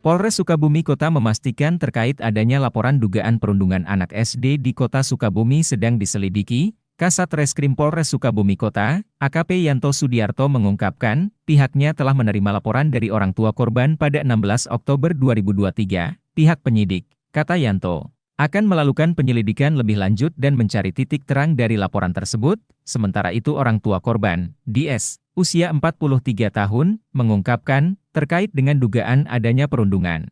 Polres Sukabumi Kota memastikan terkait adanya laporan dugaan perundungan anak SD di Kota Sukabumi sedang diselidiki. Kasat Reskrim Polres Sukabumi Kota, AKP Yanto Sudiarto mengungkapkan, pihaknya telah menerima laporan dari orang tua korban pada 16 Oktober 2023. Pihak penyidik, kata Yanto, akan melakukan penyelidikan lebih lanjut dan mencari titik terang dari laporan tersebut. Sementara itu orang tua korban, DS, usia 43 tahun, mengungkapkan, terkait dengan dugaan adanya perundungan.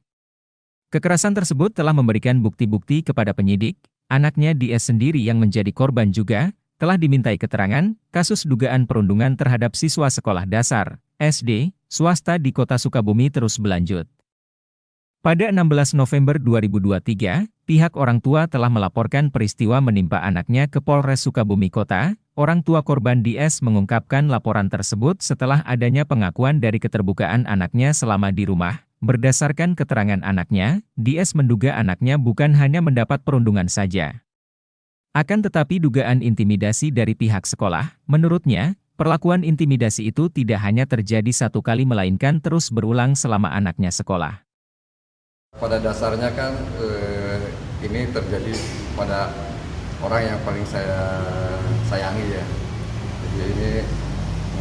Kekerasan tersebut telah memberikan bukti-bukti kepada penyidik. Anaknya DS sendiri yang menjadi korban juga, telah dimintai keterangan, kasus dugaan perundungan terhadap siswa sekolah dasar, SD, swasta di Kota Sukabumi terus berlanjut. Pada 16 November 2023, pihak orang tua telah melaporkan peristiwa menimpa anaknya ke Polres Sukabumi Kota. Orang tua korban DS mengungkapkan laporan tersebut setelah adanya pengakuan dari keterbukaan anaknya selama di rumah. Berdasarkan keterangan anaknya, DS menduga anaknya bukan hanya mendapat perundungan saja. Akan tetapi dugaan intimidasi dari pihak sekolah, menurutnya, perlakuan intimidasi itu tidak hanya terjadi satu kali melainkan terus berulang selama anaknya sekolah. Pada dasarnya kan ini terjadi pada orang yang paling saya sayangi ya. Jadi ini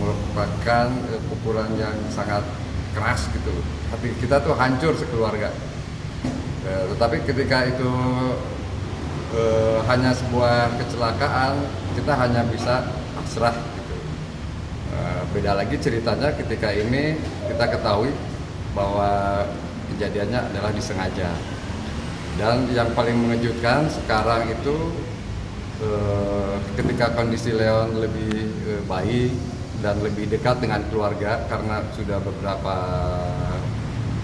merupakan pukulan yang sangat keras gitu. Hati kita tuh hancur sekeluarga. Tetapi ketika itu hanya sebuah kecelakaan, kita hanya bisa pasrah gitu. Beda lagi ceritanya ketika ini kita ketahui bahwa kejadiannya adalah disengaja. Dan yang paling mengejutkan sekarang itu ketika kondisi Leon lebih baik dan lebih dekat dengan keluarga karena sudah beberapa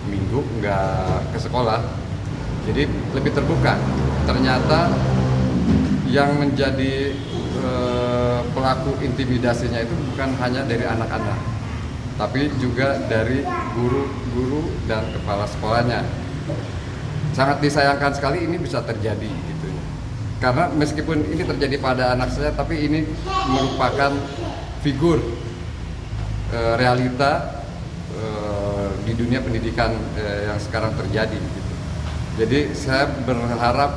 minggu nggak ke sekolah, jadi lebih terbuka. Ternyata yang menjadi pelaku intimidasinya itu bukan hanya dari anak-anak, tapi juga dari guru-guru dan kepala sekolahnya. Sangat disayangkan sekali ini bisa terjadi gitu. Karena meskipun ini terjadi pada anak saya, tapi ini merupakan figur realita di dunia pendidikan yang sekarang terjadi gitu. Jadi saya berharap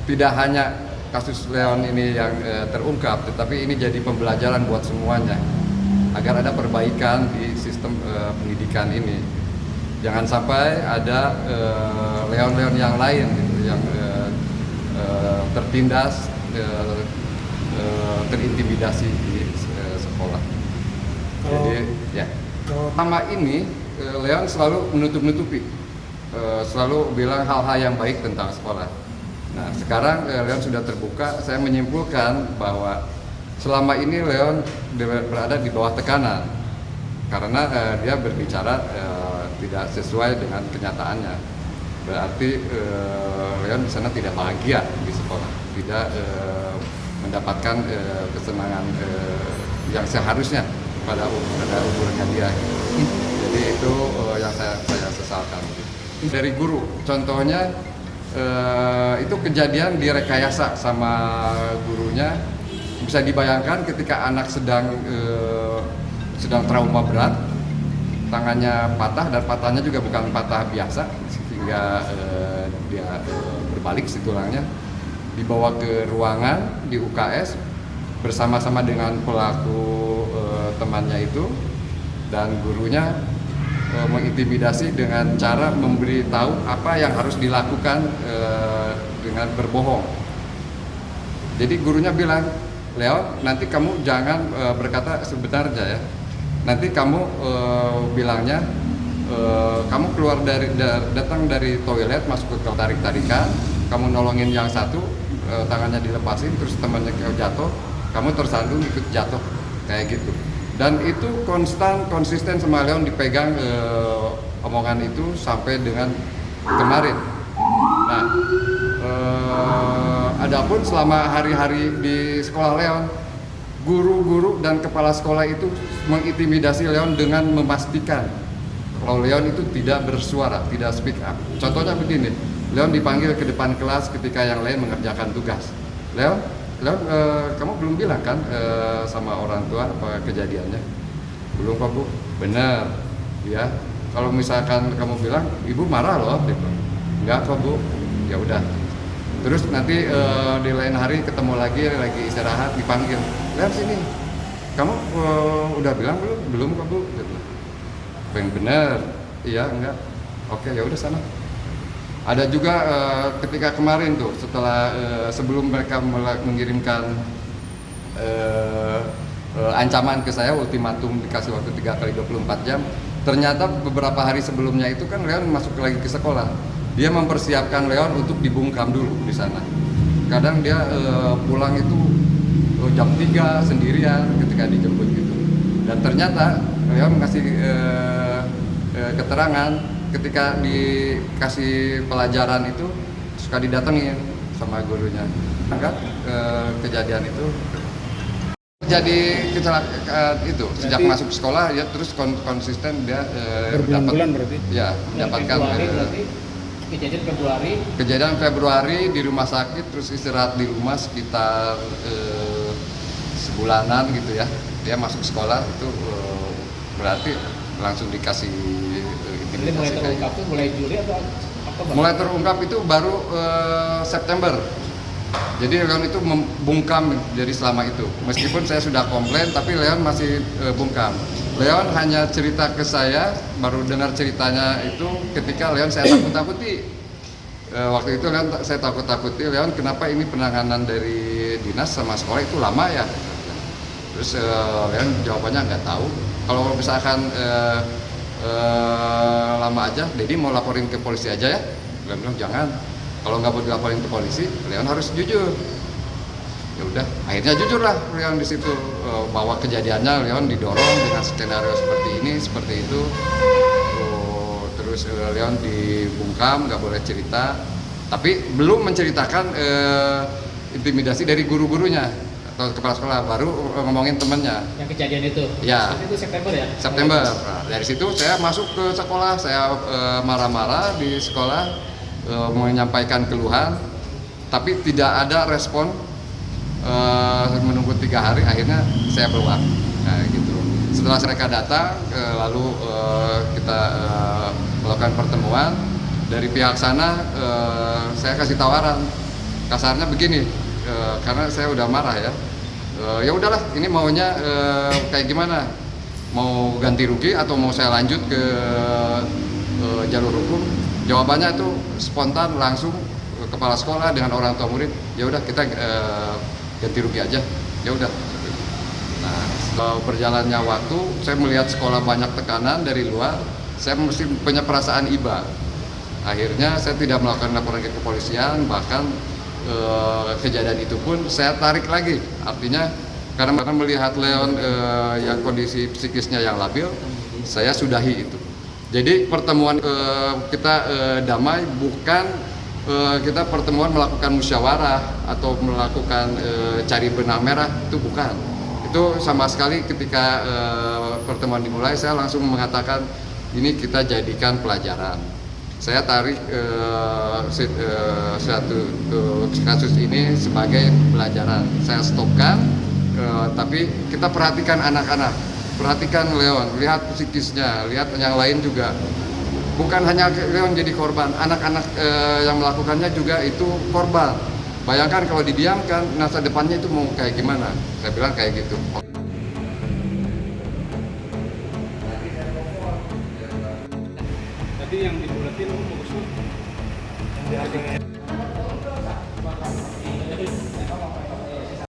tidak hanya kasus Leon ini yang terungkap, tetapi ini jadi pembelajaran buat semuanya agar ada perbaikan di sistem pendidikan ini. Jangan sampai ada Leon-Leon yang lain gitu, yang tertindas, terintimidasi di sekolah. Jadi ya, selama ini Leon selalu menutup-nutupi, selalu bilang hal-hal yang baik tentang sekolah. Nah sekarang Leon sudah terbuka, saya menyimpulkan bahwa selama ini Leon berada di bawah tekanan karena dia berbicara tidak sesuai dengan kenyataannya. Berarti Leon di sana tidak bahagia di sekolah, tidak mendapatkan kesenangan yang seharusnya pada umurnya dia. Jadi itu yang saya sesalkan. Dari guru, contohnya itu kejadian direkayasa sama gurunya. Bisa dibayangkan ketika anak sedang trauma berat, tangannya patah dan patahnya juga bukan patah biasa, sehingga dia berbalik si tulangnya, dibawa ke ruangan di UKS bersama-sama dengan pelaku temannya itu, dan gurunya mengintimidasi dengan cara memberitahu apa yang harus dilakukan dengan berbohong. Jadi gurunya bilang, Leo, nanti kamu jangan berkata sebenarnya ya. Nanti kamu bilangnya kamu keluar datang dari toilet, masuk ke tarik-tarikan, kamu nolongin yang satu, tangannya dilepasin, terus temannya jatuh, kamu tersandung ikut jatuh, kayak gitu. Dan itu konsisten sama Leon dipegang omongan itu sampai dengan kemarin. Nah, adapun selama hari-hari di sekolah Leon, guru-guru dan kepala sekolah itu mengintimidasi Leon dengan memastikan kalau Leon itu tidak bersuara, tidak speak up. Contohnya begini, Leon dipanggil ke depan kelas ketika yang lain mengerjakan tugas. Leon, kamu belum bilang kan sama orang tua apa kejadiannya? Belum Pak Bu. Benar, ya. Kalau misalkan kamu bilang ibu marah loh, dia bilang, enggak kok bu, ya udah. Terus nanti di lain hari ketemu lagi istirahat dipanggil, lihat sini, kamu udah bilang belum? Belum kok bu. Dia bilang, yang bener, iya enggak, oke ya udah sana. Ada juga ketika kemarin tuh setelah sebelum mereka mengirimkan ancaman ke saya, ultimatum dikasih waktu 3 kali 24 jam. Ternyata beberapa hari sebelumnya itu kan Leon masuk lagi ke sekolah. Dia mempersiapkan Leon untuk dibungkam dulu di sana. Kadang dia pulang itu jam 3 sendirian ketika dijemput gitu. Dan ternyata Leon ngasih keterangan ketika dikasih pelajaran itu suka didatengin sama gurunya. Maka kejadian itu jadi kecelakaan itu berarti, sejak masuk sekolah ya terus konsisten dia berbulan-bulan berarti ya mendapatkan kejadian Februari di rumah sakit, terus istirahat di rumah sekitar sebulanan gitu ya. Dia masuk sekolah itu berarti langsung dikasih mulai terungkap itu mulai Juli atau apa? Mulai terungkap itu baru September. Jadi Leon itu membungkam dari selama itu. Meskipun saya sudah komplain, tapi Leon masih bungkam. Leon hanya cerita ke saya, baru dengar ceritanya itu ketika Leon saya takut-takuti. Waktu itu Leon saya takut-takuti, Leon kenapa ini penanganan dari dinas sama sekolah itu lama ya? Terus Leon jawabannya nggak tahu. Kalau misalkan lama aja, Dedi mau laporin ke polisi aja ya? Leon bilang jangan. Kalau nggak mau dilaporin ke polisi, Leon harus jujur. Ya udah, akhirnya jujur lah Leon di situ bahwa kejadiannya Leon didorong dengan skenario seperti ini, seperti itu. Terus Leon dibungkam, nggak boleh cerita, tapi belum menceritakan intimidasi dari guru-gurunya atau kepala sekolah, baru ngomongin temennya. Yang kejadian itu? Ya. Itu September ya? September. Nah, dari situ saya masuk ke sekolah, saya marah-marah di sekolah. Menyampaikan keluhan, tapi tidak ada respon. Menunggu 3 hari, akhirnya saya keluar. Nah, gitu. Setelah mereka datang, lalu kita melakukan pertemuan. Dari pihak sana, saya kasih tawaran. Kasarnya begini, karena saya udah marah ya. Ya udahlah, ini maunya kayak gimana? Mau ganti rugi atau mau saya lanjut ke jalur hukum? Jawabannya itu spontan, langsung kepala sekolah dengan orang tua murid, ya udah kita ganti rugi aja, ya udah. Nah, setelah berjalannya waktu, saya melihat sekolah banyak tekanan dari luar, saya mesti punya perasaan iba. Akhirnya saya tidak melakukan laporan ke kepolisian, bahkan kejadian itu pun saya tarik lagi. Artinya karena melihat Leon yang kondisi psikisnya yang labil, saya sudahi itu. Jadi pertemuan kita damai, bukan kita pertemuan melakukan musyawarah atau melakukan cari benang merah, itu bukan. Itu sama sekali ketika pertemuan dimulai saya langsung mengatakan ini kita jadikan pelajaran. Saya tarik suatu kasus ini sebagai pelajaran. Saya stopkan, tapi kita perhatikan anak-anak. Perhatikan Leon, lihat psikisnya, lihat yang lain juga. Bukan hanya Leon jadi korban, anak-anak yang melakukannya juga itu korban. Bayangkan kalau didiamkan, masa depannya itu mau kayak gimana? Saya bilang kayak gitu. Tadi yang dibulatin mau